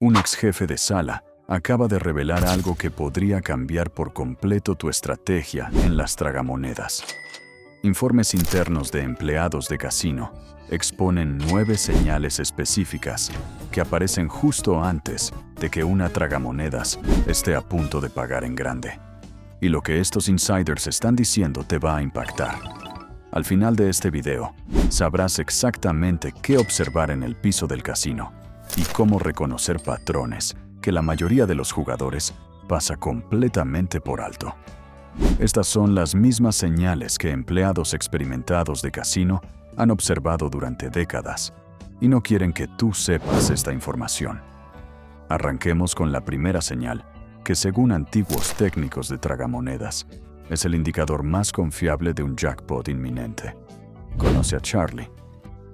Un ex jefe de sala acaba de revelar algo que podría cambiar por completo tu estrategia en las tragamonedas. Informes internos de empleados de casino exponen 9 señales específicas que aparecen justo antes de que una tragamonedas esté a punto de pagar en grande. Y lo que estos insiders están diciendo te va a impactar. Al final de este video, sabrás exactamente qué observar en el piso del casino y cómo reconocer patrones que la mayoría de los jugadores pasa completamente por alto. Estas son las mismas señales que empleados experimentados de casino han observado durante décadas y no quieren que tú sepas esta información. Arranquemos con la primera señal, que según antiguos técnicos de tragamonedas, es el indicador más confiable de un jackpot inminente. Conoce a Charlie,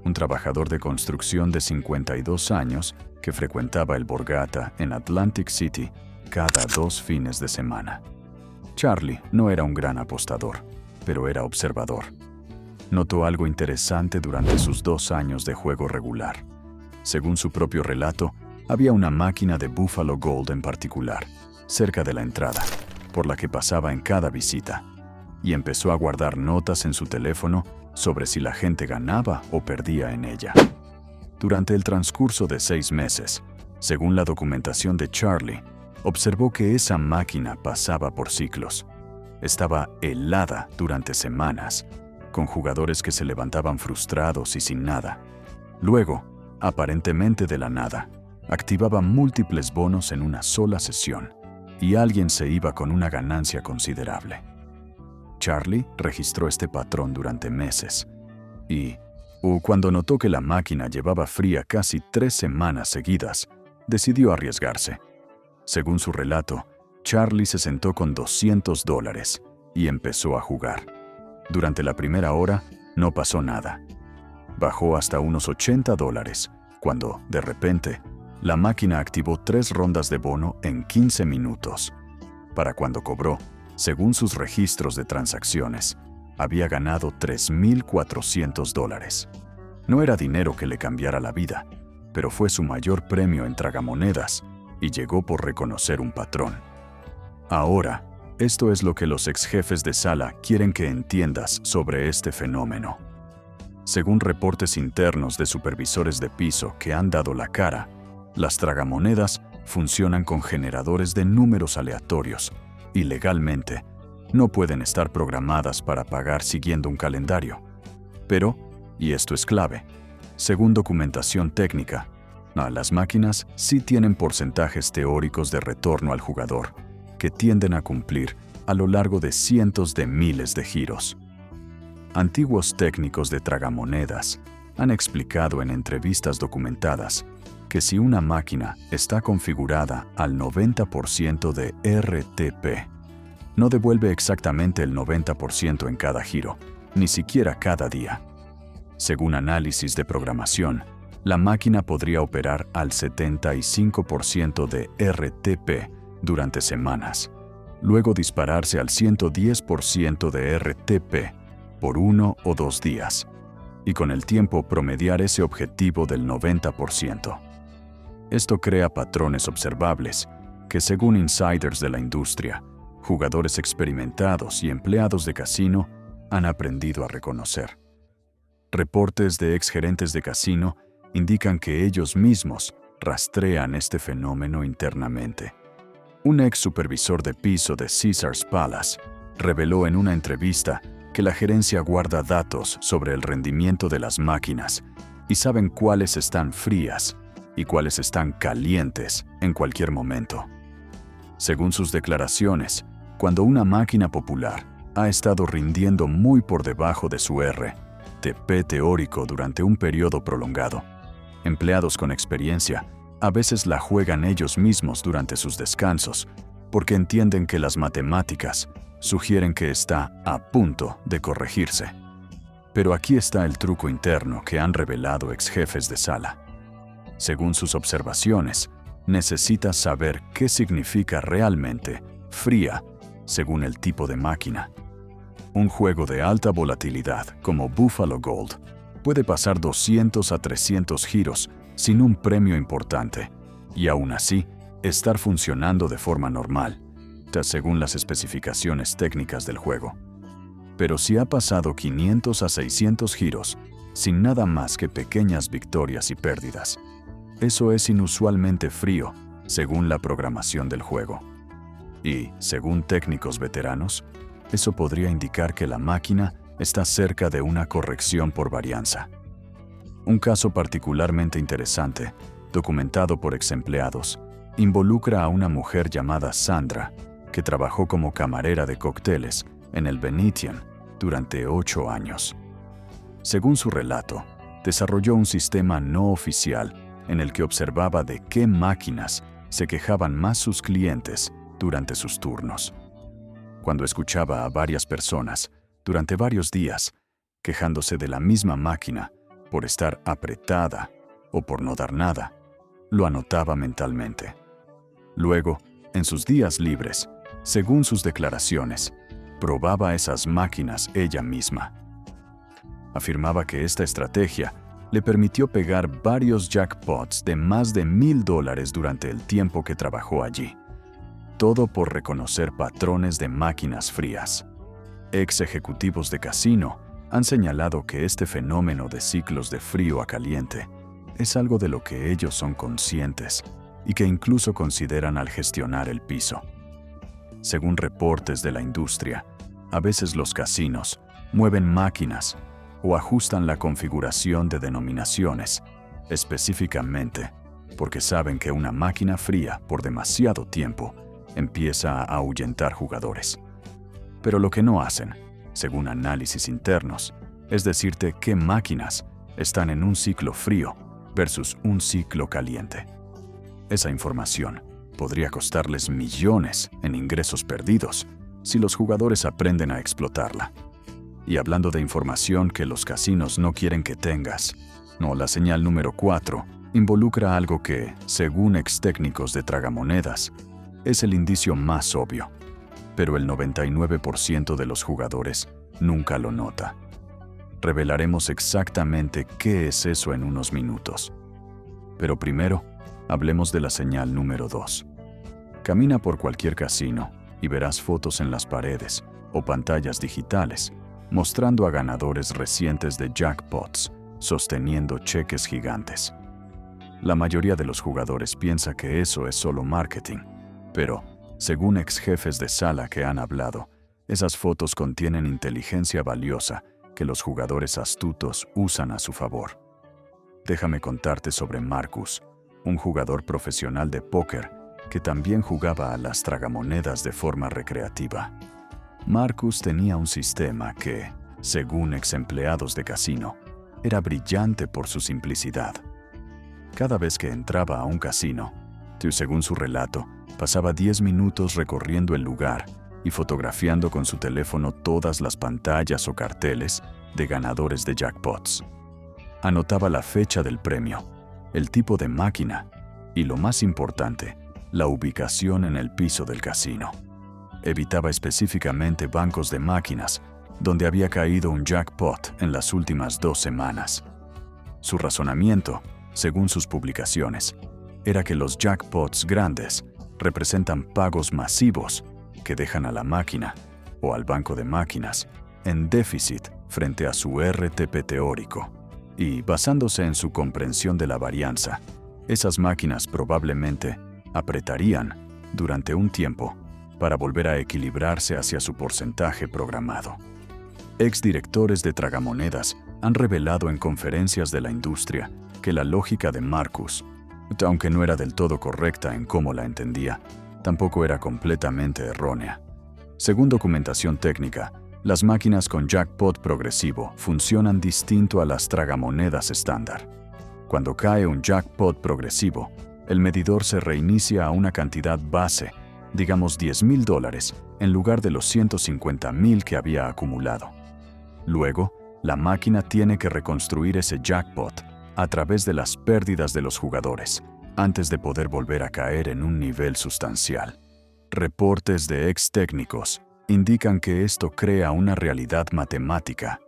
un trabajador de construcción de 52 años que frecuentaba el Borgata en Atlantic City cada 2 fines de semana. Charlie no era un gran apostador, pero era observador. Notó algo interesante durante sus 2 años de juego regular. Según su propio relato, había una máquina de Buffalo Gold en particular, cerca de la entrada, por la que pasaba en cada visita, y empezó a guardar notas en su teléfono sobre si la gente ganaba o perdía en ella. Durante el transcurso de 6 meses, según la documentación de Charlie, observó que esa máquina pasaba por ciclos. Estaba helada durante semanas, con jugadores que se levantaban frustrados y sin nada. Luego, aparentemente de la nada, activaba múltiples bonos en una sola sesión, y alguien se iba con una ganancia considerable. Charlie registró este patrón durante meses, y cuando notó que la máquina llevaba fría casi 3 semanas seguidas, decidió arriesgarse. Según su relato, Charlie se sentó con $200 y empezó a jugar. Durante la primera hora, no pasó nada. Bajó hasta unos $80, cuando, de repente, la máquina activó 3 rondas de bono en 15 minutos. Para cuando cobró, según sus registros de transacciones, había ganado $3,400. No era dinero que le cambiara la vida, pero fue su mayor premio en tragamonedas y llegó por reconocer un patrón. Ahora, esto es lo que los ex jefes de sala quieren que entiendas sobre este fenómeno. Según reportes internos de supervisores de piso que han dado la cara, las tragamonedas funcionan con generadores de números aleatorios y legalmente no pueden estar programadas para pagar siguiendo un calendario. Pero, y esto es clave, según documentación técnica, las máquinas sí tienen porcentajes teóricos de retorno al jugador, que tienden a cumplir a lo largo de cientos de miles de giros. Antiguos técnicos de tragamonedas han explicado en entrevistas documentadas que si una máquina está configurada al 90% de RTP, no devuelve exactamente el 90% en cada giro, ni siquiera cada día. Según análisis de programación, la máquina podría operar al 75% de RTP durante semanas, luego dispararse al 110% de RTP por 1 o 2 días, y con el tiempo promediar ese objetivo del 90%. Esto crea patrones observables que, según insiders de la industria, jugadores experimentados y empleados de casino han aprendido a reconocer. Reportes de exgerentes de casino indican que ellos mismos rastrean este fenómeno internamente. Un ex supervisor de piso de Caesars Palace reveló en una entrevista que la gerencia guarda datos sobre el rendimiento de las máquinas y saben cuáles están frías y cuáles están calientes en cualquier momento. Según sus declaraciones, cuando una máquina popular ha estado rindiendo muy por debajo de su RTP teórico durante un periodo prolongado, empleados con experiencia a veces la juegan ellos mismos durante sus descansos, porque entienden que las matemáticas sugieren que está a punto de corregirse. Pero aquí está el truco interno que han revelado ex jefes de sala. Según sus observaciones, necesitas saber qué significa realmente fría según el tipo de máquina. Un juego de alta volatilidad como Buffalo Gold puede pasar 200 a 300 giros sin un premio importante, y aún así, estar funcionando de forma normal, según las especificaciones técnicas del juego. Pero si ha pasado 500 a 600 giros, sin nada más que pequeñas victorias y pérdidas, eso es inusualmente frío, según la programación del juego. Y, según técnicos veteranos, eso podría indicar que la máquina está cerca de una corrección por varianza. Un caso particularmente interesante, documentado por exempleados, involucra a una mujer llamada Sandra, que trabajó como camarera de cócteles en el Venetian durante 8 años. Según su relato, desarrolló un sistema no oficial en el que observaba de qué máquinas se quejaban más sus clientes durante sus turnos. Cuando escuchaba a varias personas durante varios días quejándose de la misma máquina por estar apretada o por no dar nada, lo anotaba mentalmente. Luego, en sus días libres, según sus declaraciones, probaba esas máquinas ella misma. Afirmaba que esta estrategia le permitió pegar varios jackpots de más de $1,000 durante el tiempo que trabajó allí. Todo por reconocer patrones de máquinas frías. Ex ejecutivos de casino han señalado que este fenómeno de ciclos de frío a caliente es algo de lo que ellos son conscientes y que incluso consideran al gestionar el piso. Según reportes de la industria, a veces los casinos mueven máquinas o ajustan la configuración de denominaciones, específicamente porque saben que una máquina fría por demasiado tiempo empieza a ahuyentar jugadores. Pero lo que no hacen, según análisis internos, es decirte qué máquinas están en un ciclo frío versus un ciclo caliente. Esa información podría costarles millones en ingresos perdidos si los jugadores aprenden a explotarla. Y hablando de información que los casinos no quieren que tengas, la señal número 4 involucra algo que, según ex técnicos de tragamonedas, es el indicio más obvio, pero el 99% de los jugadores nunca lo nota. Revelaremos exactamente qué es eso en unos minutos. Pero primero, hablemos de la señal número 2. Camina por cualquier casino y verás fotos en las paredes o pantallas digitales mostrando a ganadores recientes de jackpots sosteniendo cheques gigantes. La mayoría de los jugadores piensa que eso es solo marketing, pero, según ex jefes de sala que han hablado, esas fotos contienen inteligencia valiosa que los jugadores astutos usan a su favor. Déjame contarte sobre Marcus, un jugador profesional de póker que también jugaba a las tragamonedas de forma recreativa. Marcus tenía un sistema que, según ex empleados de casino, era brillante por su simplicidad. Cada vez que entraba a un casino, según su relato, pasaba 10 minutos recorriendo el lugar y fotografiando con su teléfono todas las pantallas o carteles de ganadores de jackpots. Anotaba la fecha del premio, el tipo de máquina y, lo más importante, la ubicación en el piso del casino. Evitaba específicamente bancos de máquinas donde había caído un jackpot en las últimas 2 semanas. Su razonamiento, según sus publicaciones, era que los jackpots grandes representan pagos masivos que dejan a la máquina o al banco de máquinas en déficit frente a su RTP teórico. Y, basándose en su comprensión de la varianza, esas máquinas probablemente apretarían durante un tiempo para volver a equilibrarse hacia su porcentaje programado. Exdirectores de tragamonedas han revelado en conferencias de la industria que la lógica de Marcus, aunque no era del todo correcta en cómo la entendía, tampoco era completamente errónea. Según documentación técnica, las máquinas con jackpot progresivo funcionan distinto a las tragamonedas estándar. Cuando cae un jackpot progresivo, el medidor se reinicia a una cantidad base, digamos $10,000, en lugar de los 150,000 que había acumulado. Luego, la máquina tiene que reconstruir ese jackpot a través de las pérdidas de los jugadores, antes de poder volver a caer en un nivel sustancial. Reportes de ex técnicos indican que esto crea una realidad matemática.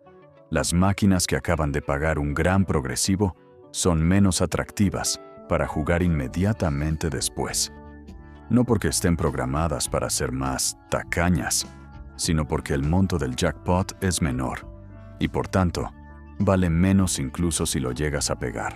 Las máquinas que acaban de pagar un gran progresivo son menos atractivas para jugar inmediatamente después. No porque estén programadas para ser más tacañas, sino porque el monto del jackpot es menor y por tanto, vale menos incluso si lo llegas a pegar.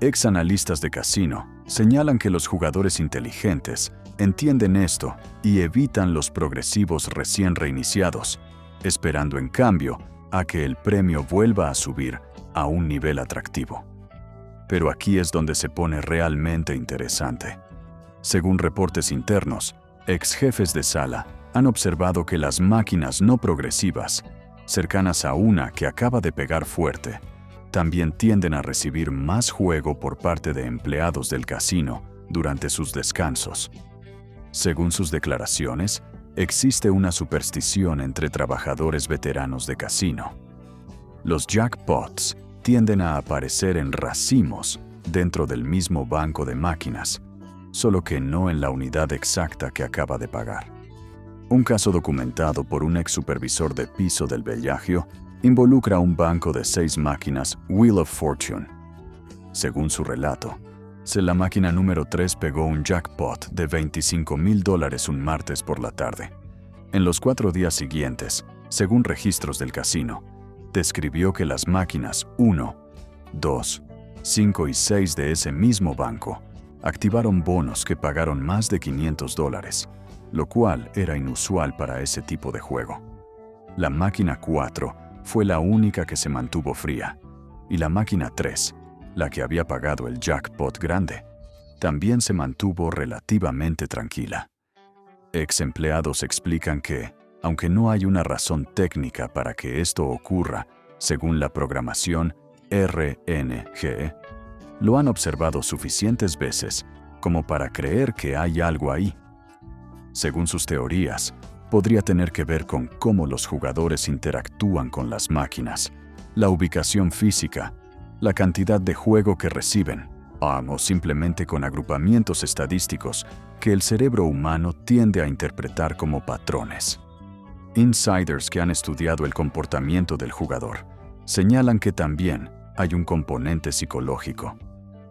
Ex analistas de casino señalan que los jugadores inteligentes entienden esto y evitan los progresivos recién reiniciados, esperando en cambio a que el premio vuelva a subir a un nivel atractivo. Pero aquí es donde se pone realmente interesante. Según reportes internos, ex jefes de sala han observado que las máquinas no progresivas, cercanas a una que acaba de pegar fuerte, también tienden a recibir más juego por parte de empleados del casino durante sus descansos. Según sus declaraciones, existe una superstición entre trabajadores veteranos de casino. Los jackpots tienden a aparecer en racimos dentro del mismo banco de máquinas, solo que no en la unidad exacta que acaba de pagar. Un caso documentado por un ex supervisor de piso del Bellagio involucra un banco de 6 máquinas Wheel of Fortune. Según su relato, la máquina número 3 pegó un jackpot de $25,000 un martes por la tarde. En los 4 días siguientes, según registros del casino, describió que las máquinas 1, 2, 5 y 6 de ese mismo banco activaron bonos que pagaron más de $500, lo cual era inusual para ese tipo de juego. La máquina 4 fue la única que se mantuvo fría, y la máquina 3, la que había pagado el jackpot grande, también se mantuvo relativamente tranquila. Ex empleados explican que, aunque no hay una razón técnica para que esto ocurra, según la programación RNG, lo han observado suficientes veces como para creer que hay algo ahí. Según sus teorías, podría tener que ver con cómo los jugadores interactúan con las máquinas, la ubicación física, la cantidad de juego que reciben, o simplemente con agrupamientos estadísticos que el cerebro humano tiende a interpretar como patrones. Insiders que han estudiado el comportamiento del jugador señalan que también hay un componente psicológico.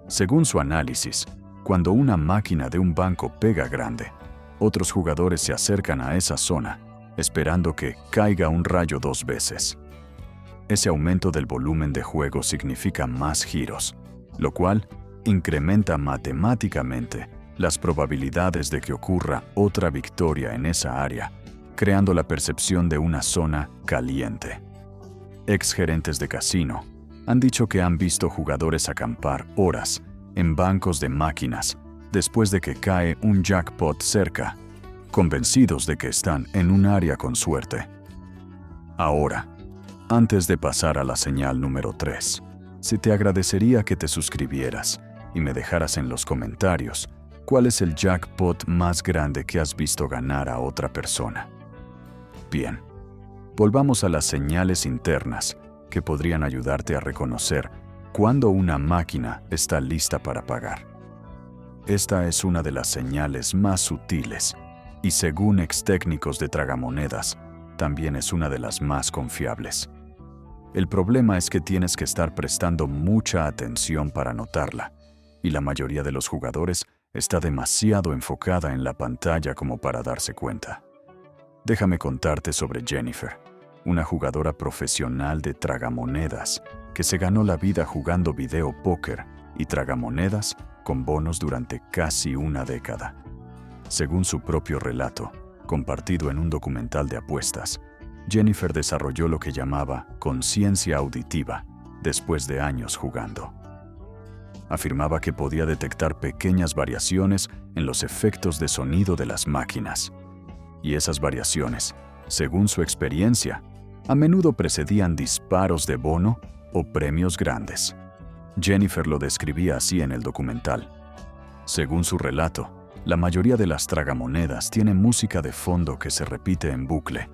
Según su análisis, cuando una máquina de un banco pega grande, otros jugadores se acercan a esa zona, esperando que caiga un rayo 2 veces. Ese aumento del volumen de juego significa más giros, lo cual incrementa matemáticamente las probabilidades de que ocurra otra victoria en esa área, creando la percepción de una zona caliente. Ex gerentes de casino han dicho que han visto jugadores acampar horas en bancos de máquinas después de que cae un jackpot cerca, convencidos de que están en un área con suerte. Ahora, antes de pasar a la señal número 3, se te agradecería que te suscribieras y me dejaras en los comentarios cuál es el jackpot más grande que has visto ganar a otra persona. Bien, volvamos a las señales internas que podrían ayudarte a reconocer cuándo una máquina está lista para pagar. Esta es una de las señales más sutiles y, según ex técnicos de tragamonedas, también es una de las más confiables. El problema es que tienes que estar prestando mucha atención para notarla, y la mayoría de los jugadores está demasiado enfocada en la pantalla como para darse cuenta. Déjame contarte sobre Jennifer, una jugadora profesional de tragamonedas que se ganó la vida jugando video póker y tragamonedas con bonos durante casi una década. Según su propio relato, compartido en un documental de apuestas, Jennifer desarrolló lo que llamaba conciencia auditiva después de años jugando. Afirmaba que podía detectar pequeñas variaciones en los efectos de sonido de las máquinas, y esas variaciones, según su experiencia, a menudo precedían disparos de bono o premios grandes. Jennifer lo describía así en el documental. Según su relato, la mayoría de las tragamonedas tienen música de fondo que se repite en bucle,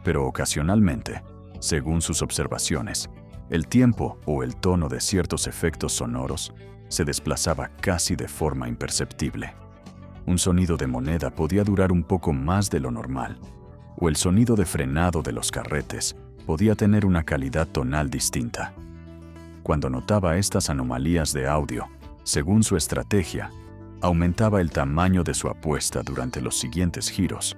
pero ocasionalmente, según sus observaciones, el tiempo o el tono de ciertos efectos sonoros se desplazaba casi de forma imperceptible. Un sonido de moneda podía durar un poco más de lo normal, o el sonido de frenado de los carretes podía tener una calidad tonal distinta. Cuando notaba estas anomalías de audio, Según su estrategia, aumentaba el tamaño de su apuesta durante los siguientes giros,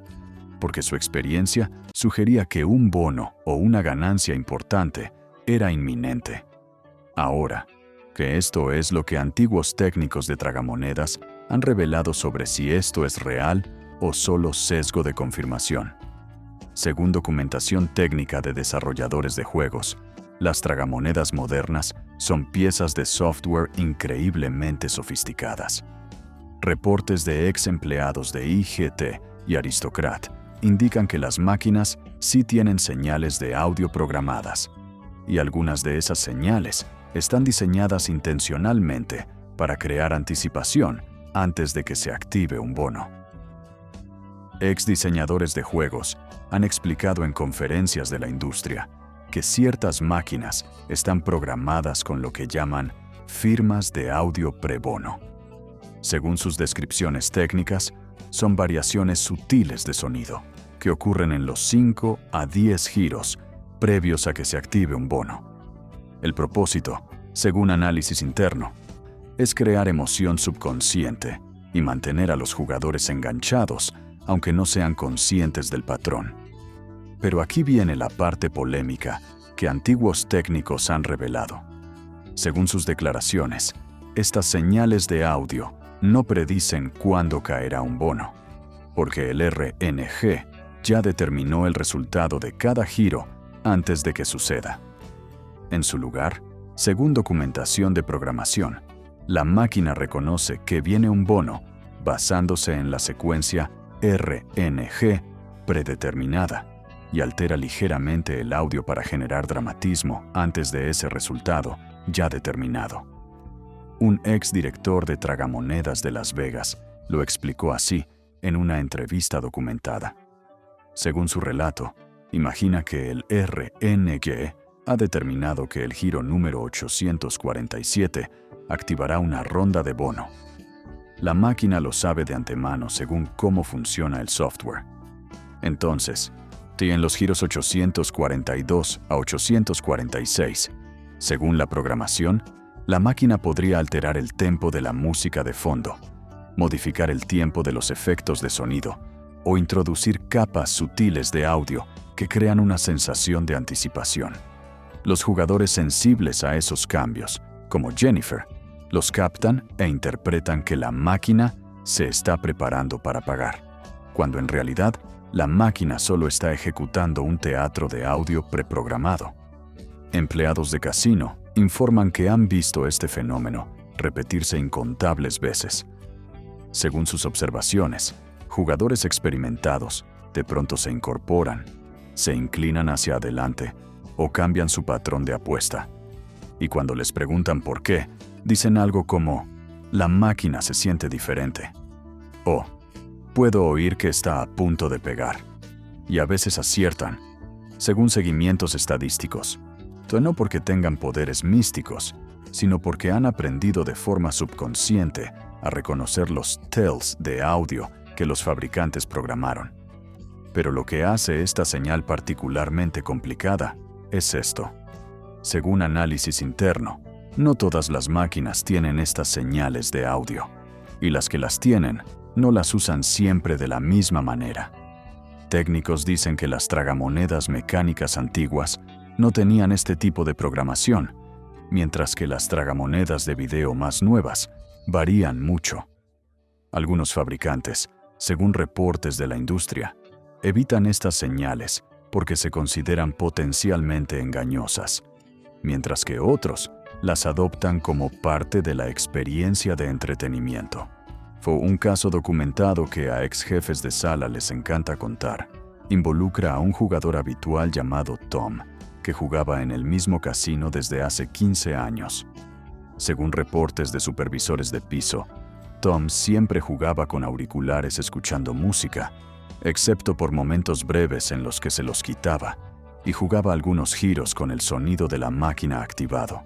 porque su experiencia sugería que un bono o una ganancia importante era inminente. Ahora, que esto es lo que antiguos técnicos de tragamonedas han revelado sobre si esto es real o solo sesgo de confirmación. Según documentación técnica de desarrolladores de juegos, las tragamonedas modernas son piezas de software increíblemente sofisticadas. Reportes de ex empleados de IGT y Aristocrat indican que las máquinas sí tienen señales de audio programadas, y algunas de esas señales están diseñadas intencionalmente para crear anticipación antes de que se active un bono. Ex diseñadores de juegos han explicado en conferencias de la industria que ciertas máquinas están programadas con lo que llaman firmas de audio prebono. Según sus descripciones técnicas, son variaciones sutiles de sonido que ocurren en los 5 a 10 giros previos a que se active un bono. El propósito, según análisis interno, es crear emoción subconsciente y mantener a los jugadores enganchados, aunque no sean conscientes del patrón. Pero aquí viene la parte polémica que antiguos técnicos han revelado. Según sus declaraciones, estas señales de audio no predicen cuándo caerá un bono, porque el RNG ya determinó el resultado de cada giro antes de que suceda. En su lugar, según documentación de programación, la máquina reconoce que viene un bono basándose en la secuencia RNG predeterminada y altera ligeramente el audio para generar dramatismo antes de ese resultado ya determinado. Un ex director de tragamonedas de Las Vegas lo explicó así en una entrevista documentada. Según su relato, imagina que el RNG ha determinado que el giro número 847 activará una ronda de bono. La máquina lo sabe de antemano según cómo funciona el software. Entonces, si en los giros 842 a 846, según la programación, la máquina podría alterar el tempo de la música de fondo, modificar el tiempo de los efectos de sonido o introducir capas sutiles de audio que crean una sensación de anticipación. Los jugadores sensibles a esos cambios, como Jennifer, los captan e interpretan que la máquina se está preparando para pagar, cuando en realidad la máquina solo está ejecutando un teatro de audio preprogramado. Empleados de casino informan que han visto este fenómeno repetirse incontables veces. Según sus observaciones, jugadores experimentados de pronto se incorporan, se inclinan hacia adelante o cambian su patrón de apuesta. Y cuando les preguntan por qué, dicen algo como, la máquina se siente diferente. O, puedo oír que está a punto de pegar. Y a veces aciertan, según seguimientos estadísticos. No porque tengan poderes místicos, sino porque han aprendido de forma subconsciente a reconocer los tells de audio que los fabricantes programaron. Pero lo que hace esta señal particularmente complicada es esto. Según análisis interno, no todas las máquinas tienen estas señales de audio, y las que las tienen no las usan siempre de la misma manera. Técnicos dicen que las tragamonedas mecánicas antiguas no tenían este tipo de programación, mientras que las tragamonedas de video más nuevas varían mucho. Algunos fabricantes, según reportes de la industria, evitan estas señales porque se consideran potencialmente engañosas, mientras que otros las adoptan como parte de la experiencia de entretenimiento. Fue un caso documentado que a ex jefes de sala les encanta contar. Involucra a un jugador habitual llamado Tom, que jugaba en el mismo casino desde hace 15 años. Según reportes de supervisores de piso, Tom siempre jugaba con auriculares escuchando música, excepto por momentos breves en los que se los quitaba, y jugaba algunos giros con el sonido de la máquina activado.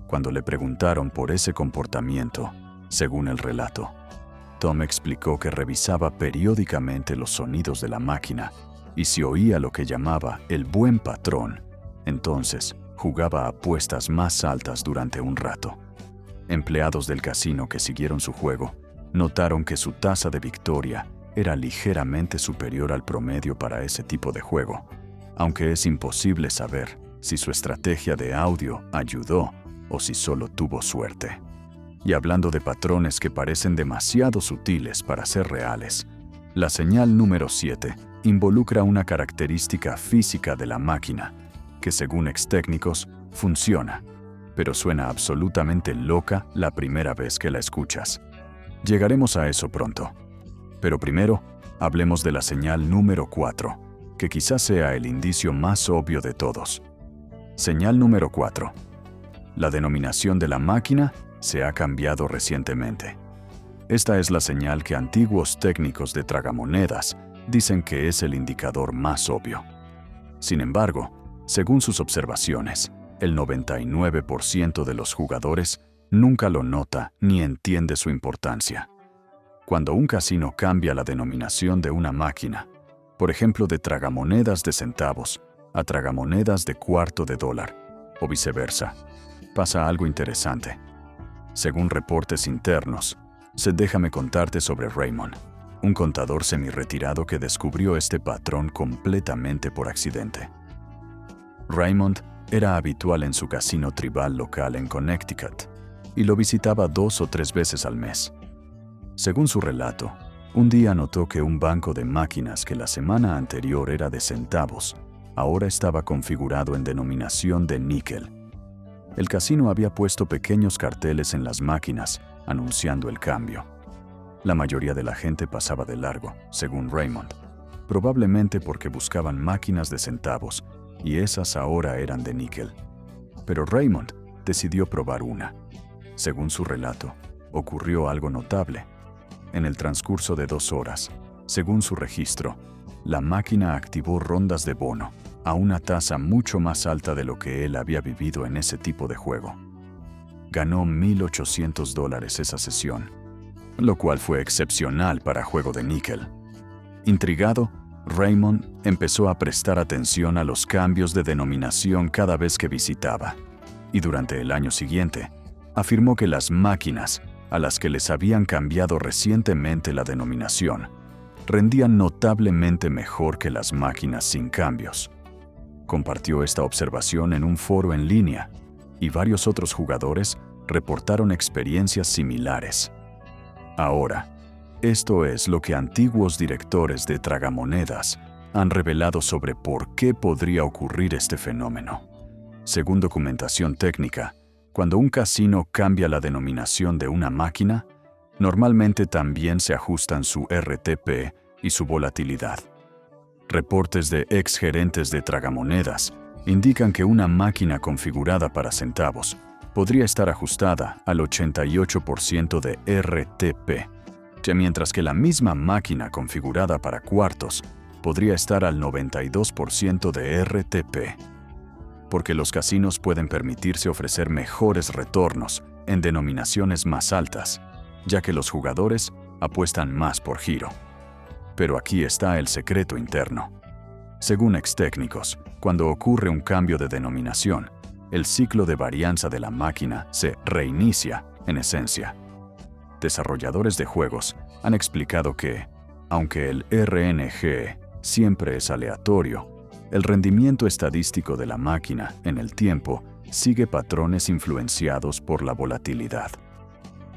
Cuando le preguntaron por ese comportamiento, según el relato, Tom explicó que revisaba periódicamente los sonidos de la máquina y si oía lo que llamaba el buen patrón, entonces jugaba a apuestas más altas durante un rato. Empleados del casino que siguieron su juego notaron que su tasa de victoria era ligeramente superior al promedio para ese tipo de juego, aunque es imposible saber si su estrategia de audio ayudó o si solo tuvo suerte. Y hablando de patrones que parecen demasiado sutiles para ser reales, la señal número 7 involucra una característica física de la máquina que, según ex-técnicos, funciona, pero suena absolutamente loca la primera vez que la escuchas. Llegaremos a eso pronto. Pero primero, hablemos de la señal número 4, que quizás sea el indicio más obvio de todos. Señal número 4. La denominación de la máquina se ha cambiado recientemente. Esta es la señal que antiguos técnicos de tragamonedas dicen que es el indicador más obvio. Sin embargo, según sus observaciones, el 99% de los jugadores nunca lo nota ni entiende su importancia. Cuando un casino cambia la denominación de una máquina, por ejemplo de tragamonedas de centavos a tragamonedas de cuarto de dólar, o viceversa, pasa algo interesante. Según reportes internos, déjame contarte sobre Raymond, un contador semi-retirado que descubrió este patrón completamente por accidente. Raymond era habitual en su casino tribal local en Connecticut y lo visitaba 2 o 3 veces al mes. Según su relato, un día notó que un banco de máquinas que la semana anterior era de centavos, ahora estaba configurado en denominación de níquel. El casino había puesto pequeños carteles en las máquinas anunciando el cambio. La mayoría de la gente pasaba de largo, según Raymond, probablemente porque buscaban máquinas de centavos y esas ahora eran de níquel. Pero Raymond decidió probar una. Según su relato, ocurrió algo notable. En el transcurso de 2 horas, según su registro, la máquina activó rondas de bono a una tasa mucho más alta de lo que él había vivido en ese tipo de juego. Ganó $1,800 esa sesión, lo cual fue excepcional para juego de níquel. Intrigado, Raymond empezó a prestar atención a los cambios de denominación cada vez que visitaba, y durante el año siguiente, afirmó que las máquinas a las que les habían cambiado recientemente la denominación rendían notablemente mejor que las máquinas sin cambios. Compartió esta observación en un foro en línea, y varios otros jugadores reportaron experiencias similares. Ahora, esto es lo que antiguos directores de tragamonedas han revelado sobre por qué podría ocurrir este fenómeno. Según documentación técnica, cuando un casino cambia la denominación de una máquina, normalmente también se ajustan su RTP y su volatilidad. Reportes de ex-gerentes de tragamonedas indican que una máquina configurada para centavos podría estar ajustada al 88% de RTP, mientras que la misma máquina configurada para cuartos podría estar al 92% de RTP. Porque los casinos pueden permitirse ofrecer mejores retornos en denominaciones más altas, ya que los jugadores apuestan más por giro. Pero aquí está el secreto interno. Según ex-técnicos, cuando ocurre un cambio de denominación, el ciclo de varianza de la máquina se reinicia, en esencia. Desarrolladores de juegos han explicado que, aunque el RNG siempre es aleatorio, el rendimiento estadístico de la máquina en el tiempo sigue patrones influenciados por la volatilidad.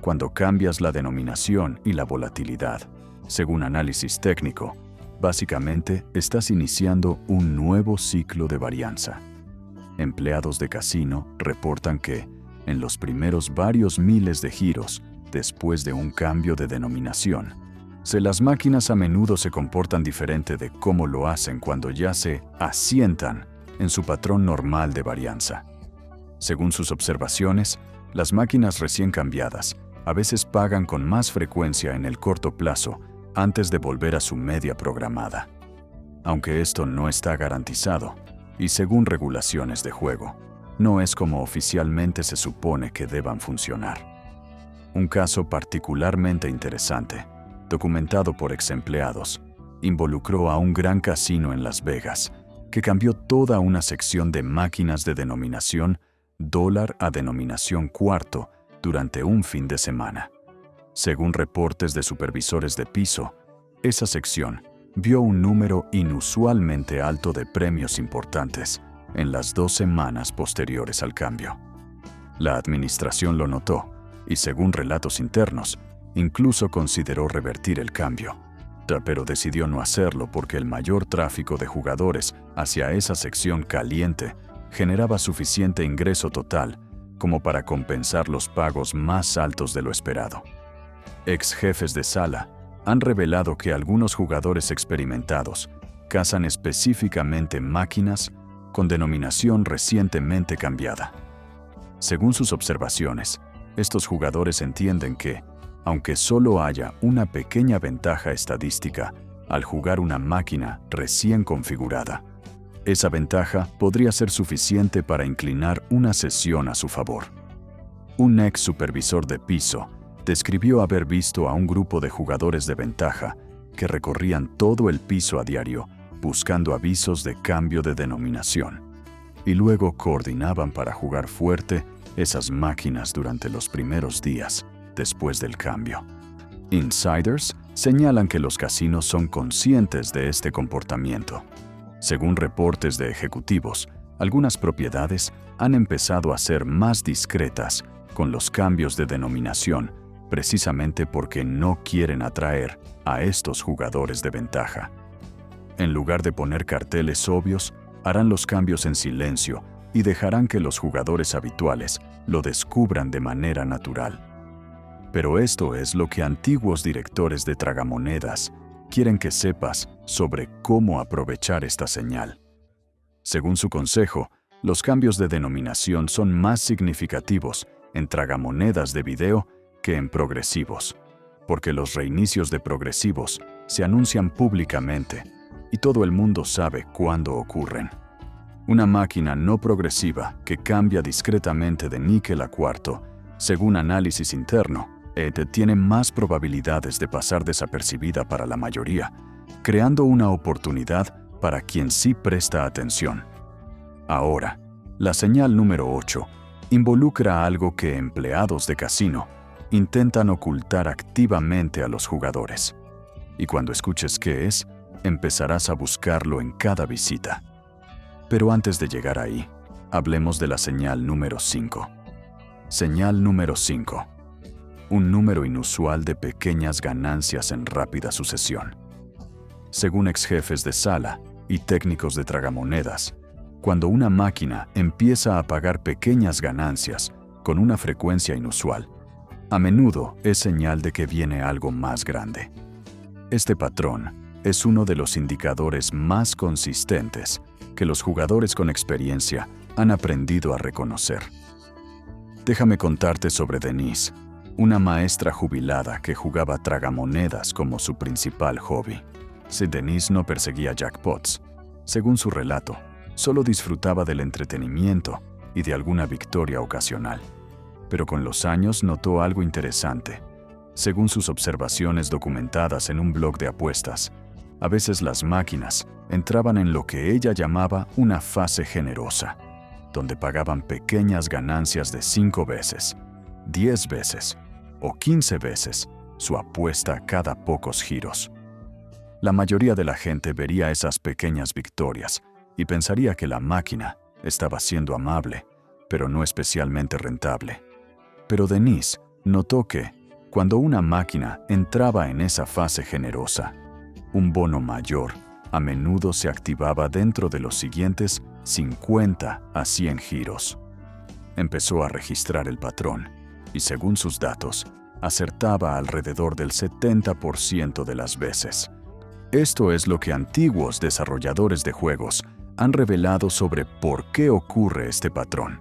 Cuando cambias la denominación y la volatilidad, según análisis técnico, básicamente estás iniciando un nuevo ciclo de varianza. Empleados de casino reportan que, en los primeros varios miles de giros después de un cambio de denominación, las máquinas a menudo se comportan diferente de cómo lo hacen cuando ya se asientan en su patrón normal de varianza. Según sus observaciones, las máquinas recién cambiadas a veces pagan con más frecuencia en el corto plazo antes de volver a su media programada. Aunque esto no está garantizado, y según regulaciones de juego, no es como oficialmente se supone que deban funcionar. Un caso particularmente interesante, documentado por ex-empleados, involucró a un gran casino en Las Vegas, que cambió toda una sección de máquinas de denominación dólar a denominación cuarto durante un fin de semana. Según reportes de supervisores de piso, esa sección vio un número inusualmente alto de premios importantes en las 2 semanas posteriores al cambio. La administración lo notó y, según relatos internos, incluso consideró revertir el cambio, pero decidió no hacerlo porque el mayor tráfico de jugadores hacia esa sección caliente generaba suficiente ingreso total como para compensar los pagos más altos de lo esperado. Ex jefes de sala han revelado que algunos jugadores experimentados cazan específicamente máquinas con denominación recientemente cambiada. Según sus observaciones, estos jugadores entienden que, aunque solo haya una pequeña ventaja estadística al jugar una máquina recién configurada, esa ventaja podría ser suficiente para inclinar una sesión a su favor. Un ex supervisor de piso describió haber visto a un grupo de jugadores de ventaja que recorrían todo el piso a diario buscando avisos de cambio de denominación, y luego coordinaban para jugar fuerte esas máquinas durante los primeros días después del cambio. Insiders señalan que los casinos son conscientes de este comportamiento. Según reportes de ejecutivos, algunas propiedades han empezado a ser más discretas con los cambios de denominación, precisamente porque no quieren atraer a estos jugadores de ventaja. En lugar de poner carteles obvios, harán los cambios en silencio y dejarán que los jugadores habituales lo descubran de manera natural. Pero esto es lo que antiguos directores de tragamonedas quieren que sepas sobre cómo aprovechar esta señal. Según su consejo, los cambios de denominación son más significativos en tragamonedas de video que en progresivos, porque los reinicios de progresivos se anuncian públicamente y todo el mundo sabe cuándo ocurren. Una máquina no progresiva que cambia discretamente de níquel a cuarto, según análisis interno, tiene más probabilidades de pasar desapercibida para la mayoría, creando una oportunidad para quien sí presta atención. Ahora, la señal número 8 involucra algo que empleados de casino intentan ocultar activamente a los jugadores. Y cuando escuches qué es, empezarás a buscarlo en cada visita. Pero antes de llegar ahí, hablemos de la señal número 5. Señal número 5. Un número inusual de pequeñas ganancias en rápida sucesión. Según ex jefes de sala y técnicos de tragamonedas, cuando una máquina empieza a pagar pequeñas ganancias con una frecuencia inusual, a menudo es señal de que viene algo más grande. Este patrón es uno de los indicadores más consistentes que los jugadores con experiencia han aprendido a reconocer. Déjame contarte sobre Denise, una maestra jubilada que jugaba tragamonedas como su principal hobby. Si Denise no perseguía jackpots, según su relato, solo disfrutaba del entretenimiento y de alguna victoria ocasional. Pero con los años notó algo interesante. Según sus observaciones documentadas en un blog de apuestas, a veces las máquinas entraban en lo que ella llamaba una fase generosa, donde pagaban pequeñas ganancias de 5 veces, 10 veces o 15 veces su apuesta cada pocos giros. La mayoría de la gente vería esas pequeñas victorias y pensaría que la máquina estaba siendo amable, pero no especialmente rentable. Pero Denise notó que, cuando una máquina entraba en esa fase generosa, un bono mayor a menudo se activaba dentro de los siguientes 50 a 100 giros. Empezó a registrar el patrón y, según sus datos, acertaba alrededor del 70% de las veces. Esto es lo que antiguos desarrolladores de juegos han revelado sobre por qué ocurre este patrón.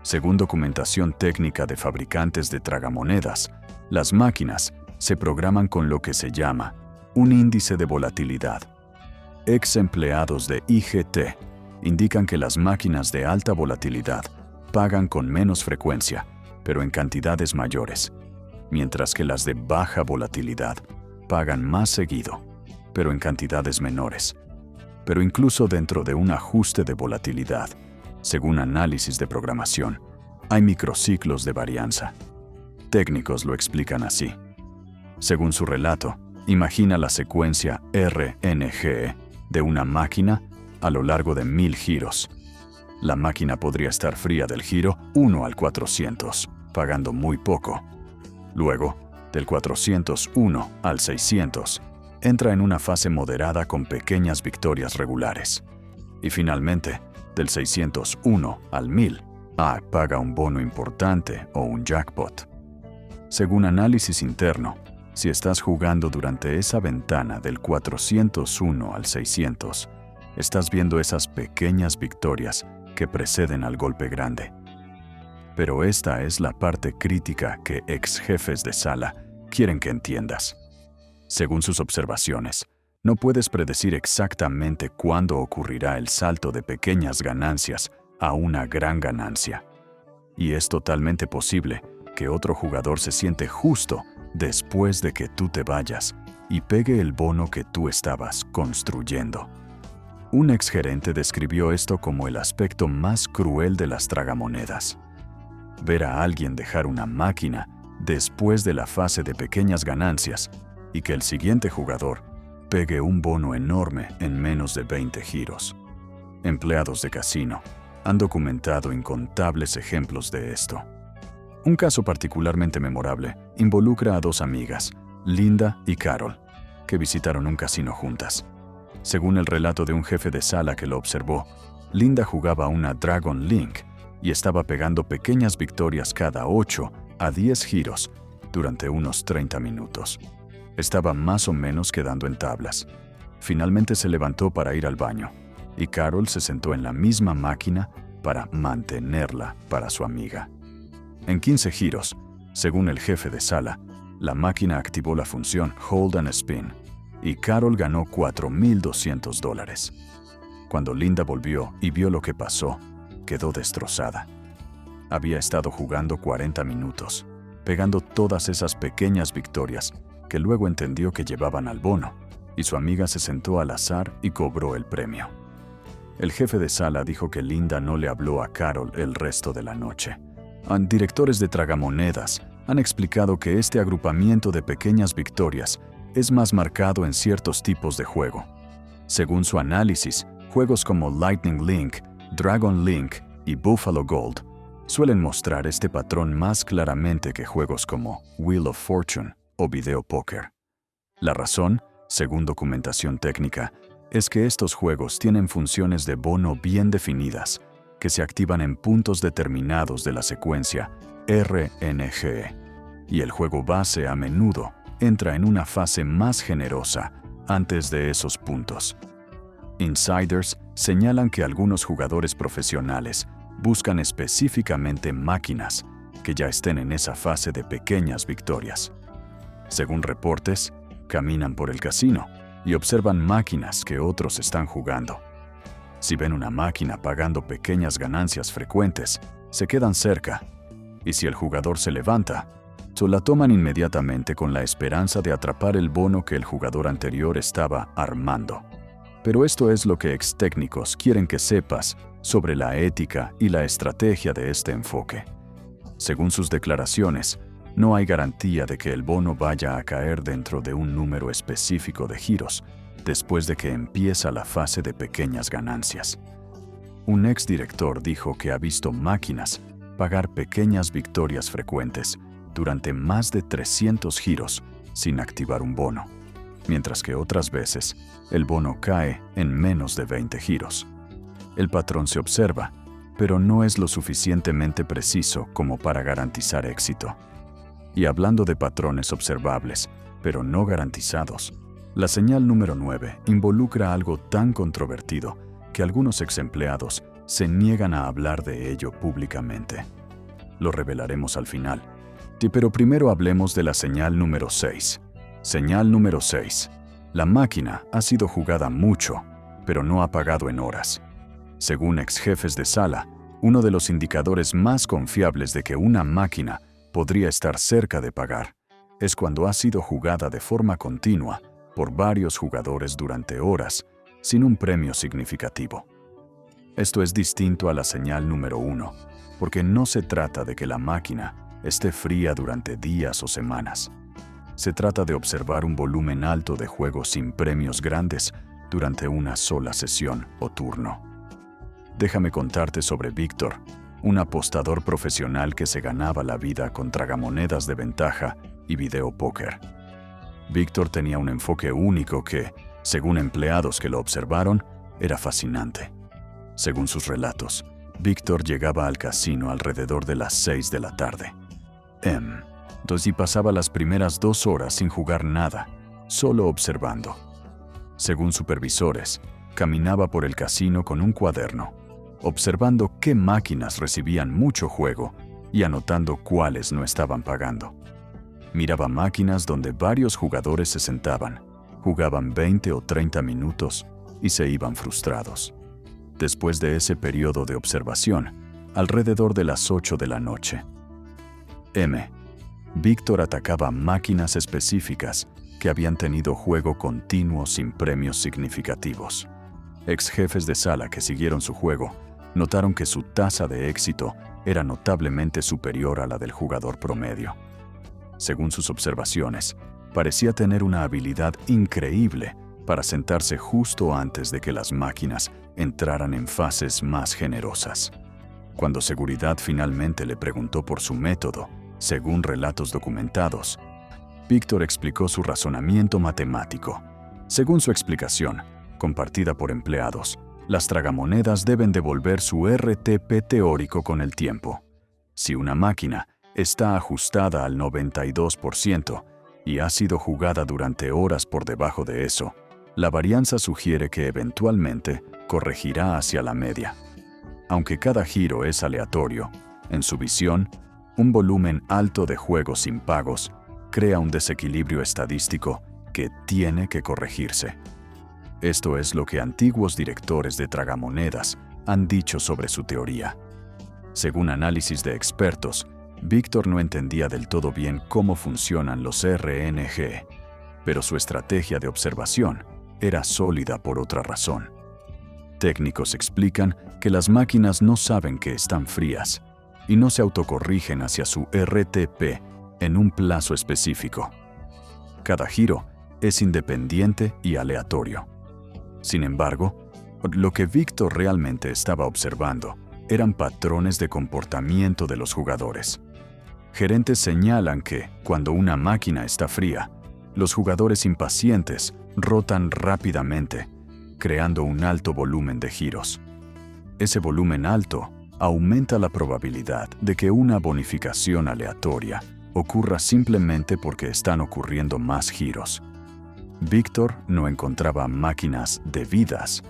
Según documentación técnica de fabricantes de tragamonedas, las máquinas se programan con lo que se llama un índice de volatilidad. Ex empleados de IGT indican que las máquinas de alta volatilidad pagan con menos frecuencia, pero en cantidades mayores, mientras que las de baja volatilidad pagan más seguido, pero en cantidades menores. Pero incluso dentro de un ajuste de volatilidad, según análisis de programación, hay microciclos de varianza, técnicos lo explican así. Según su relato, imagina la secuencia RNG de una máquina a lo largo de 1000 giros. La máquina podría estar fría del giro 1 al 400, pagando muy poco. Luego, del 401 al 600, entra en una fase moderada con pequeñas victorias regulares. Y finalmente, del 601 al 1000, paga un bono importante o un jackpot. Según análisis interno, si estás jugando durante esa ventana del 401 al 600, estás viendo esas pequeñas victorias que preceden al golpe grande. Pero esta es la parte crítica que ex jefes de sala quieren que entiendas. Según sus observaciones, no puedes predecir exactamente cuándo ocurrirá el salto de pequeñas ganancias a una gran ganancia. Y es totalmente posible que otro jugador se siente justo después de que tú te vayas y pegue el bono que tú estabas construyendo. Un exgerente describió esto como el aspecto más cruel de las tragamonedas. Ver a alguien dejar una máquina después de la fase de pequeñas ganancias y que el siguiente jugador pegue un bono enorme en menos de 20 giros. Empleados de casino han documentado incontables ejemplos de esto. Un caso particularmente memorable involucra a dos amigas, Linda y Carol, que visitaron un casino juntas. Según el relato de un jefe de sala que lo observó, Linda jugaba una Dragon Link y estaba pegando pequeñas victorias cada 8 a 10 giros durante unos 30 minutos. Estaba más o menos quedando en tablas. Finalmente se levantó para ir al baño y Carol se sentó en la misma máquina para mantenerla para su amiga. En 15 giros, según el jefe de sala, la máquina activó la función Hold and Spin y Carol ganó $4,200. Cuando Linda volvió y vio lo que pasó, quedó destrozada. Había estado jugando 40 minutos, pegando todas esas pequeñas victorias que luego entendió que llevaban al bono, y su amiga se sentó al azar y cobró el premio. El jefe de sala dijo que Linda no le habló a Carol el resto de la noche. Directores de tragamonedas han explicado que este agrupamiento de pequeñas victorias es más marcado en ciertos tipos de juego. Según su análisis, juegos como Lightning Link, Dragon Link y Buffalo Gold suelen mostrar este patrón más claramente que juegos como Wheel of Fortune o Video Poker. La razón, según documentación técnica, es que estos juegos tienen funciones de bono bien definidas, que se activan en puntos determinados de la secuencia RNG, y el juego base a menudo entra en una fase más generosa antes de esos puntos. Insiders señalan que algunos jugadores profesionales buscan específicamente máquinas que ya estén en esa fase de pequeñas victorias. Según reportes, caminan por el casino y observan máquinas que otros están jugando. Si ven una máquina pagando pequeñas ganancias frecuentes, se quedan cerca, y si el jugador se levanta, la toman inmediatamente con la esperanza de atrapar el bono que el jugador anterior estaba armando. Pero esto es lo que ex técnicos quieren que sepas sobre la ética y la estrategia de este enfoque. Según sus declaraciones, no hay garantía de que el bono vaya a caer dentro de un número específico de giros después de que empieza la fase de pequeñas ganancias. Un exdirector dijo que ha visto máquinas pagar pequeñas victorias frecuentes durante más de 300 giros sin activar un bono, mientras que otras veces el bono cae en menos de 20 giros. El patrón se observa, pero no es lo suficientemente preciso como para garantizar éxito. Y hablando de patrones observables, pero no garantizados, la señal número 9 involucra algo tan controvertido que algunos ex empleados se niegan a hablar de ello públicamente. Lo revelaremos al final. Pero primero hablemos de la señal número 6. Señal número 6. La máquina ha sido jugada mucho, pero no ha pagado en horas. Según ex jefes de sala, uno de los indicadores más confiables de que una máquina podría estar cerca de pagar es cuando ha sido jugada de forma continua por varios jugadores durante horas, sin un premio significativo. Esto es distinto a la señal número 1, porque no se trata de que la máquina esté fría durante días o semanas. Se trata de observar un volumen alto de juegos sin premios grandes durante una sola sesión o turno. Déjame contarte sobre Víctor, un apostador profesional que se ganaba la vida con tragamonedas de ventaja y videopóker. Víctor tenía un enfoque único que, según empleados que lo observaron, era fascinante. Según sus relatos, Víctor llegaba al casino alrededor de las 6 de la tarde. Entonces pasaba las primeras 2 horas sin jugar nada, solo observando. Según supervisores, caminaba por el casino con un cuaderno, observando qué máquinas recibían mucho juego y anotando cuáles no estaban pagando. Miraba máquinas donde varios jugadores se sentaban, jugaban 20 o 30 minutos y se iban frustrados. Después de ese periodo de observación, alrededor de las 8 de la noche, Víctor atacaba máquinas específicas que habían tenido juego continuo sin premios significativos. Ex jefes de sala que siguieron su juego notaron que su tasa de éxito era notablemente superior a la del jugador promedio. Según sus observaciones, parecía tener una habilidad increíble para sentarse justo antes de que las máquinas entraran en fases más generosas. Cuando seguridad finalmente le preguntó por su método, según relatos documentados, Víctor explicó su razonamiento matemático. Según su explicación, compartida por empleados, las tragamonedas deben devolver su RTP teórico con el tiempo. Si una máquina está ajustada al 92% y ha sido jugada durante horas por debajo de eso, la varianza sugiere que eventualmente corregirá hacia la media. Aunque cada giro es aleatorio, en su visión, un volumen alto de juegos sin pagos crea un desequilibrio estadístico que tiene que corregirse. Esto es lo que antiguos directores de tragamonedas han dicho sobre su teoría. Según análisis de expertos, Víctor no entendía del todo bien cómo funcionan los RNG, pero su estrategia de observación era sólida por otra razón. Técnicos explican que las máquinas no saben que están frías y no se autocorrigen hacia su RTP en un plazo específico. Cada giro es independiente y aleatorio. Sin embargo, lo que Víctor realmente estaba observando eran patrones de comportamiento de los jugadores. Gerentes señalan que, cuando una máquina está fría, los jugadores impacientes rotan rápidamente, creando un alto volumen de giros. Ese volumen alto aumenta la probabilidad de que una bonificación aleatoria ocurra simplemente porque están ocurriendo más giros. Víctor no encontraba máquinas debidas.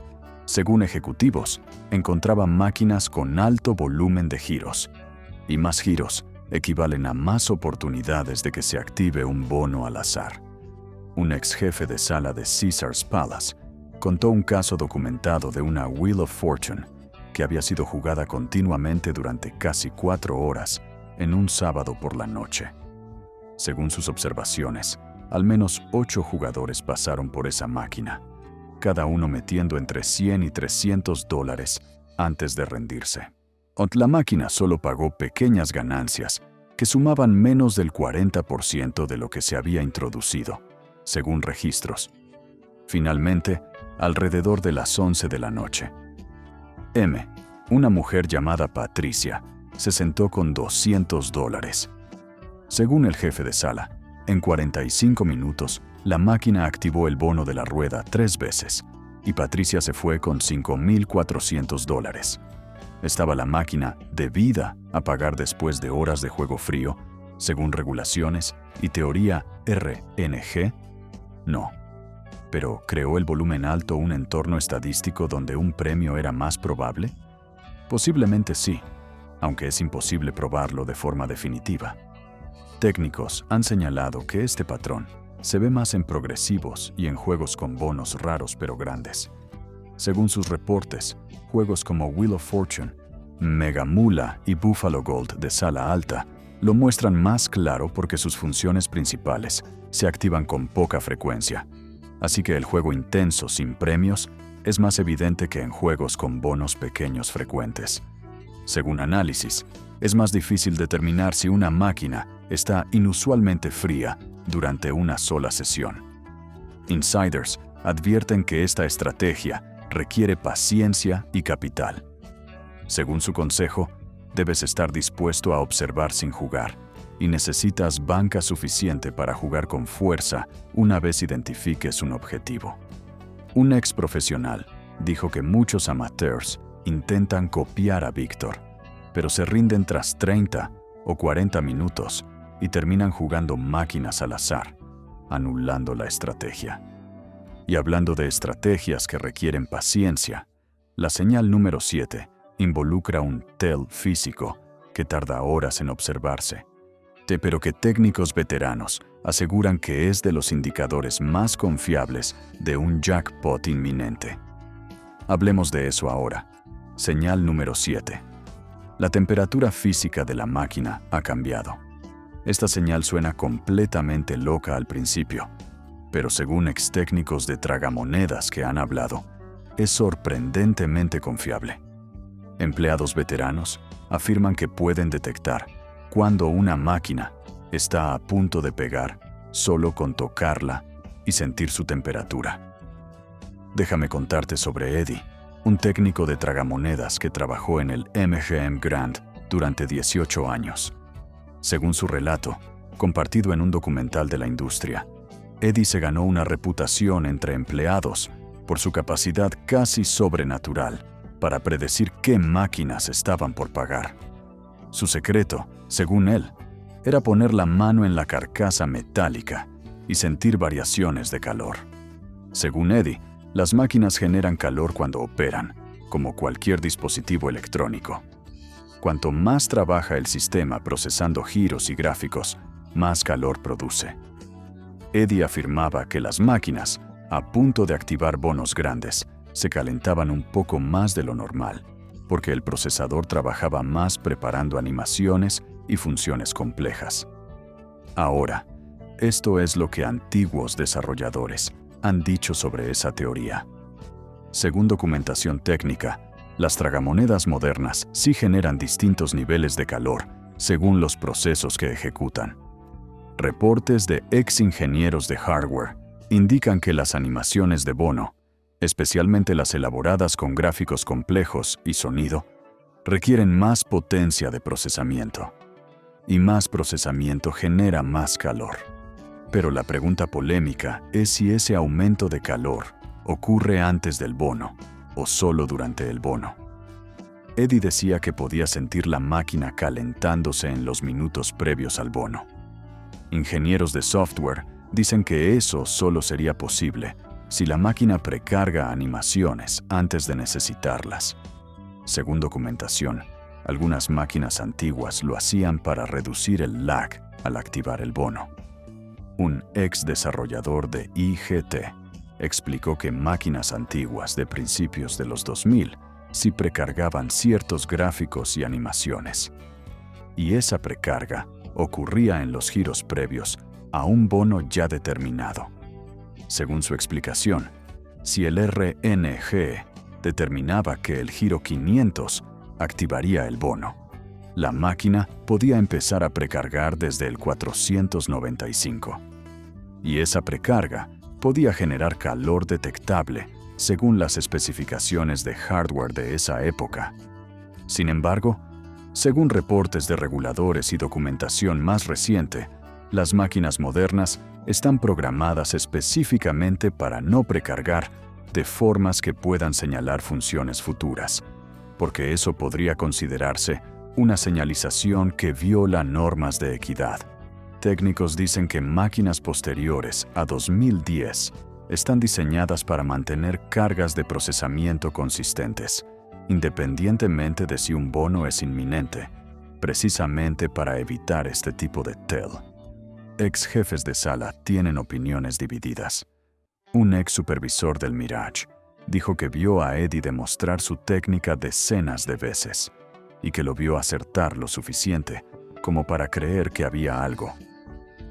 Según ejecutivos, encontraba máquinas con alto volumen de giros, y más giros equivalen a más oportunidades de que se active un bono al azar. Un ex jefe de sala de Caesars Palace contó un caso documentado de una Wheel of Fortune que había sido jugada continuamente durante casi 4 horas en un sábado por la noche. Según sus observaciones, al menos 8 jugadores pasaron por esa máquina, cada uno metiendo entre $100 y $300 antes de rendirse. La máquina solo pagó pequeñas ganancias que sumaban menos del 40% de lo que se había introducido, según registros. Finalmente, alrededor de las 11 de la noche, una mujer llamada Patricia, se sentó con $200. Según el jefe de sala, en 45 minutos, la máquina activó el bono de la rueda 3 veces y Patricia se fue con $5,400. ¿Estaba la máquina debida a pagar después de horas de juego frío, según regulaciones y teoría RNG? No. ¿Pero creó el volumen alto un entorno estadístico donde un premio era más probable? Posiblemente sí, aunque es imposible probarlo de forma definitiva. Técnicos han señalado que este patrón se ve más en progresivos y en juegos con bonos raros pero grandes. Según sus reportes, juegos como Wheel of Fortune, Mega Mula y Buffalo Gold de sala alta lo muestran más claro porque sus funciones principales se activan con poca frecuencia. Así que el juego intenso sin premios es más evidente que en juegos con bonos pequeños frecuentes. Según análisis, es más difícil determinar si una máquina está inusualmente fría durante una sola sesión. Insiders advierten que esta estrategia requiere paciencia y capital. Según su consejo, debes estar dispuesto a observar sin jugar y necesitas banca suficiente para jugar con fuerza una vez identifiques un objetivo. Un ex profesional dijo que muchos amateurs intentan copiar a Víctor, pero se rinden tras 30 o 40 minutos y terminan jugando máquinas al azar, anulando la estrategia. Y hablando de estrategias que requieren paciencia, la señal número 7 involucra un tell físico que tarda horas en observarse, pero que técnicos veteranos aseguran que es de los indicadores más confiables de un jackpot inminente. Hablemos de eso ahora. Señal número 7. La temperatura física de la máquina ha cambiado. Esta señal suena completamente loca al principio, pero según ex técnicos de tragamonedas que han hablado, es sorprendentemente confiable. Empleados veteranos afirman que pueden detectar cuando una máquina está a punto de pegar solo con tocarla y sentir su temperatura. Déjame contarte sobre Eddie, un técnico de tragamonedas que trabajó en el MGM Grand durante 18 años. Según su relato, compartido en un documental de la industria, Eddie se ganó una reputación entre empleados por su capacidad casi sobrenatural para predecir qué máquinas estaban por pagar. Su secreto, según él, era poner la mano en la carcasa metálica y sentir variaciones de calor. Según Eddie, las máquinas generan calor cuando operan, como cualquier dispositivo electrónico. Cuanto más trabaja el sistema procesando giros y gráficos, más calor produce. Eddie afirmaba que las máquinas, a punto de activar bonos grandes, se calentaban un poco más de lo normal, porque el procesador trabajaba más preparando animaciones y funciones complejas. Ahora, esto es lo que antiguos desarrolladores han dicho sobre esa teoría. Según documentación técnica, las tragamonedas modernas sí generan distintos niveles de calor según los procesos que ejecutan. Reportes de ex ingenieros de hardware indican que las animaciones de bono, especialmente las elaboradas con gráficos complejos y sonido, requieren más potencia de procesamiento. Y más procesamiento genera más calor. Pero la pregunta polémica es si ese aumento de calor ocurre antes del bono o solo durante el bono. Eddie decía que podía sentir la máquina calentándose en los minutos previos al bono. Ingenieros de software dicen que eso solo sería posible si la máquina precarga animaciones antes de necesitarlas. Según documentación, algunas máquinas antiguas lo hacían para reducir el lag al activar el bono. Un ex desarrollador de IGT explicó que máquinas antiguas de principios de los 2000 sí precargaban ciertos gráficos y animaciones. Y esa precarga ocurría en los giros previos a un bono ya determinado. Según su explicación, si el RNG determinaba que el giro 500 activaría el bono, la máquina podía empezar a precargar desde el 495. Y esa precarga podía generar calor detectable según las especificaciones de hardware de esa época. Sin embargo, según reportes de reguladores y documentación más reciente, las máquinas modernas están programadas específicamente para no precargar de formas que puedan señalar funciones futuras, porque eso podría considerarse una señalización que viola normas de equidad. Técnicos dicen que máquinas posteriores a 2010 están diseñadas para mantener cargas de procesamiento consistentes, independientemente de si un bono es inminente, precisamente para evitar este tipo de tell. Ex jefes de sala tienen opiniones divididas. Un ex supervisor del Mirage dijo que vio a Eddie demostrar su técnica decenas de veces y que lo vio acertar lo suficiente como para creer que había algo.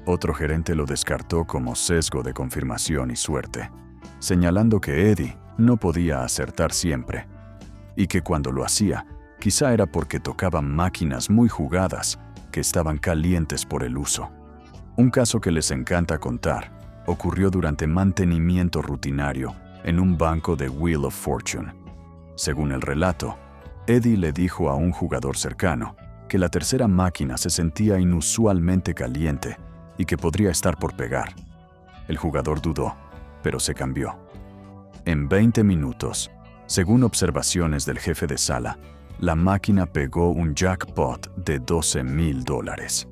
Otro gerente lo descartó como sesgo de confirmación y suerte, señalando que Eddie no podía acertar siempre y que cuando lo hacía Quizá era porque tocaba máquinas muy jugadas que estaban calientes por el uso. Un caso que les encanta contar ocurrió durante mantenimiento rutinario en un banco de Wheel of Fortune. Según el relato, Eddie le dijo a un jugador cercano que la tercera máquina se sentía inusualmente caliente y que podría estar por pegar. El jugador dudó, pero se cambió. En 20 minutos, según observaciones del jefe de sala, la máquina pegó un jackpot de $12,000.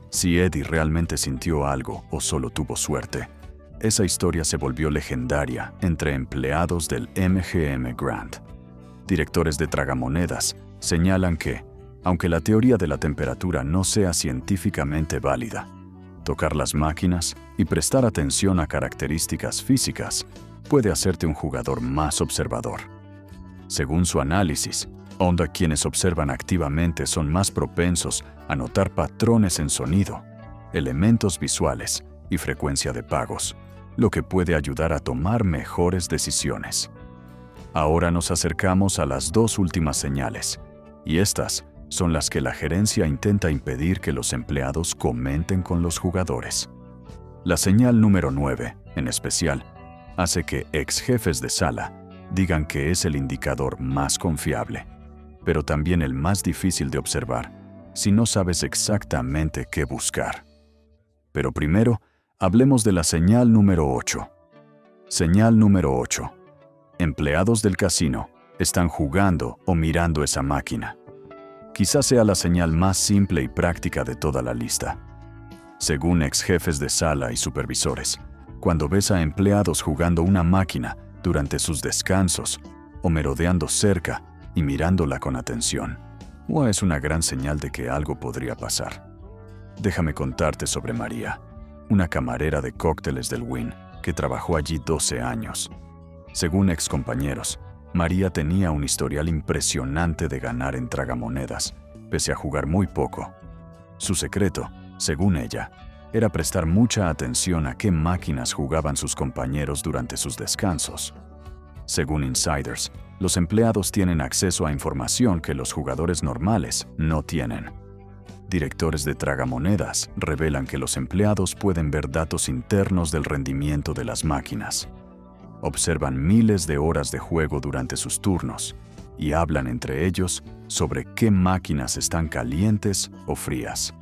Si Eddie realmente sintió algo o solo tuvo suerte, esa historia se volvió legendaria entre empleados del MGM Grand. Directores de tragamonedas señalan que, aunque la teoría de la temperatura no sea científicamente válida, tocar las máquinas y prestar atención a características físicas puede hacerte un jugador más observador. Según su análisis, quienes observan activamente son más propensos a notar patrones en sonido, elementos visuales y frecuencia de pagos, lo que puede ayudar a tomar mejores decisiones. Ahora nos acercamos a las dos últimas señales, y estas son las que la gerencia intenta impedir que los empleados comenten con los jugadores. La señal número 9, en especial, hace que ex jefes de sala digan que es el indicador más confiable, pero también el más difícil de observar si no sabes exactamente qué buscar. Pero primero, hablemos de la señal número 8. Señal número 8. Empleados del casino están jugando o mirando esa máquina. Quizás sea la señal más simple y práctica de toda la lista. Según ex jefes de sala y supervisores, cuando ves a empleados jugando una máquina durante sus descansos o merodeando cerca y mirándola con atención, es una gran señal de que algo podría pasar. Déjame contarte sobre María, una camarera de cócteles del Wynn que trabajó allí 12 años. Según excompañeros, María tenía un historial impresionante de ganar en tragamonedas, pese a jugar muy poco. Su secreto, según ella, era prestar mucha atención a qué máquinas jugaban sus compañeros durante sus descansos. Según insiders, los empleados tienen acceso a información que los jugadores normales no tienen. Directores de tragamonedas revelan que los empleados pueden ver datos internos del rendimiento de las máquinas. Observan miles de horas de juego durante sus turnos y hablan entre ellos sobre qué máquinas están calientes o frías.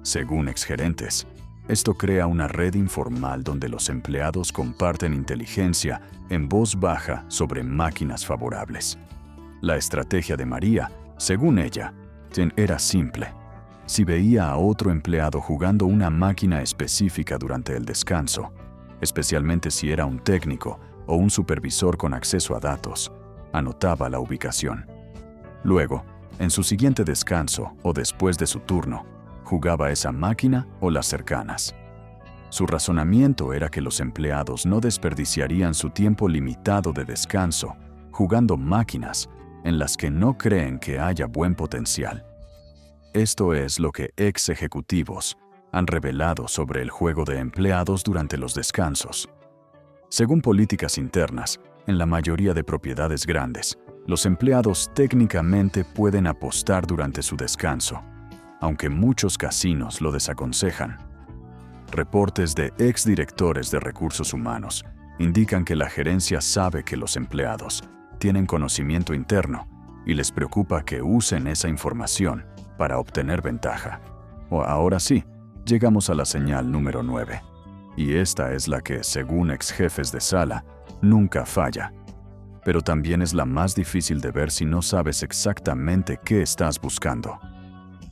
Según exgerentes, esto crea una red informal donde los empleados comparten inteligencia en voz baja sobre máquinas favorables. La estrategia de María, según ella, era simple. Si veía a otro empleado jugando una máquina específica durante el descanso, especialmente si era un técnico o un supervisor con acceso a datos, anotaba la ubicación. Luego, en su siguiente descanso o después de su turno, jugaba esa máquina o las cercanas. Su razonamiento era que los empleados no desperdiciarían su tiempo limitado de descanso jugando máquinas en las que no creen que haya buen potencial. Esto es lo que ex ejecutivos han revelado sobre el juego de empleados durante los descansos. Según políticas internas, en la mayoría de propiedades grandes, los empleados técnicamente pueden apostar durante su descanso, aunque muchos casinos lo desaconsejan. Reportes de exdirectores de recursos humanos indican que la gerencia sabe que los empleados tienen conocimiento interno y les preocupa que usen esa información para obtener ventaja. Ahora sí, llegamos a la señal número 9. Y esta es la que, según ex jefes de sala, nunca falla. Pero también es la más difícil de ver si no sabes exactamente qué estás buscando.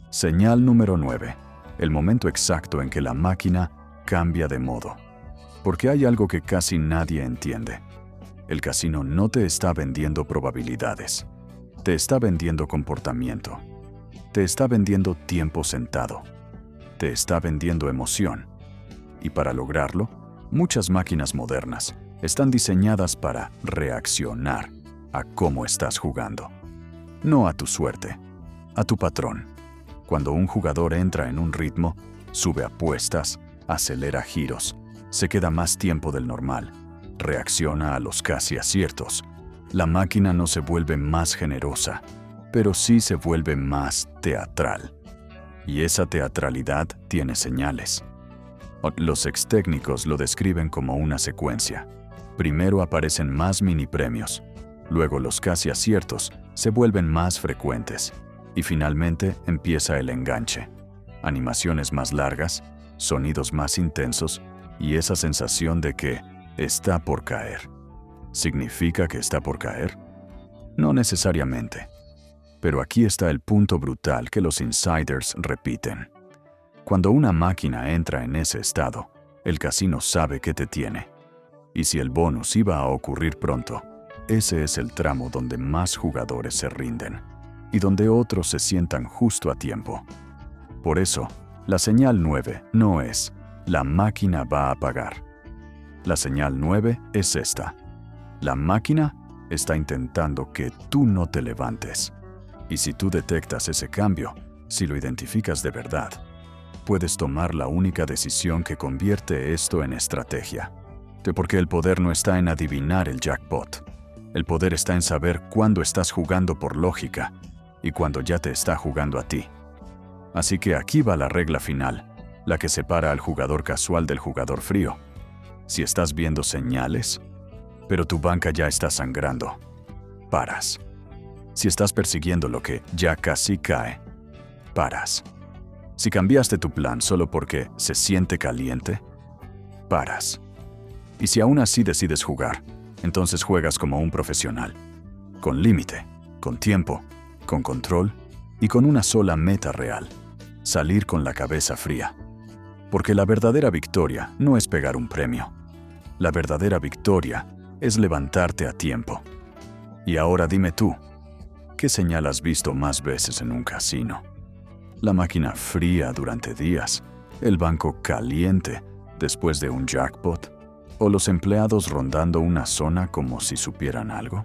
Señal número 9. El momento exacto en que la máquina cambia de modo. Porque hay algo que casi nadie entiende. El casino no te está vendiendo probabilidades. Te está vendiendo comportamiento. Te está vendiendo tiempo sentado. Te está vendiendo emoción. Y para lograrlo, muchas máquinas modernas están diseñadas para reaccionar a cómo estás jugando. No a tu suerte, a tu patrón. Cuando un jugador entra en un ritmo, sube apuestas, acelera giros, se queda más tiempo del normal, reacciona a los casi aciertos, la máquina no se vuelve más generosa, pero sí se vuelve más teatral. Y esa teatralidad tiene señales. Los ex técnicos lo describen como una secuencia. Primero aparecen más mini premios, luego los casi aciertos se vuelven más frecuentes y finalmente empieza el enganche. Animaciones más largas, sonidos más intensos y esa sensación de que está por caer. ¿Significa que está por caer? No necesariamente. Pero aquí está el punto brutal que los insiders repiten. Cuando una máquina entra en ese estado, el casino sabe que te tiene. Y si el bonus iba a ocurrir pronto, ese es el tramo donde más jugadores se rinden y donde otros se sientan justo a tiempo. Por eso, la señal 9 no es «la máquina va a pagar». La señal 9 es esta. La máquina está intentando que tú no te levantes. Y si tú detectas ese cambio, si lo identificas de verdad, puedes tomar la única decisión que convierte esto en estrategia. Porque el poder no está en adivinar el jackpot. El poder está en saber cuándo estás jugando por lógica y cuándo ya te está jugando a ti. Así que aquí va la regla final, la que separa al jugador casual del jugador frío. Si estás viendo señales, pero tu banca ya está sangrando, paras. Si estás persiguiendo lo que ya casi cae, paras. Si cambiaste tu plan solo porque se siente caliente, paras. Y si aún así decides jugar, entonces juegas como un profesional, con límite, con tiempo, con control y con una sola meta real, salir con la cabeza fría. Porque la verdadera victoria no es pegar un premio. La verdadera victoria es levantarte a tiempo. Y ahora dime tú, ¿qué señal has visto más veces en un casino? La máquina fría durante días, el banco caliente después de un jackpot, o los empleados rondando una zona como si supieran algo.